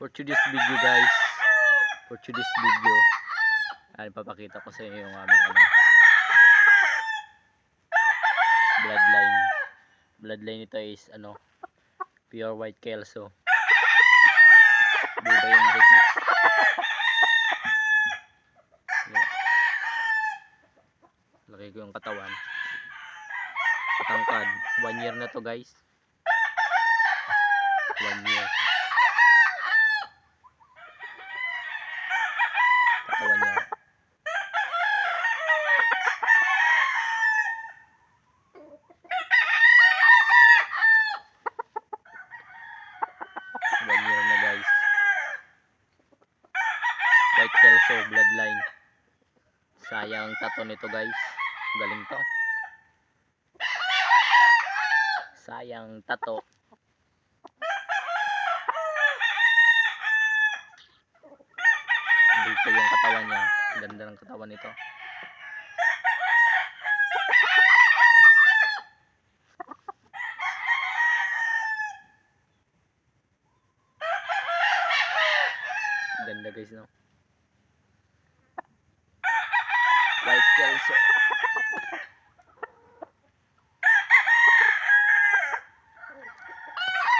For today's video guys, for today's video, ay papakita ko sa inyo yung aming bloodline nito is pure white Kelso Buday Enriquez. Laki ko yung katawan, katangkad. 1 year na to guys, 1 year katawan niya. Na guys, white Kelso bloodline. Sayang tato nito guys, galing to, sayang tato. Dito yung katawan niya, ganda ng katawan nito. Ganda guys, no? White Kelso.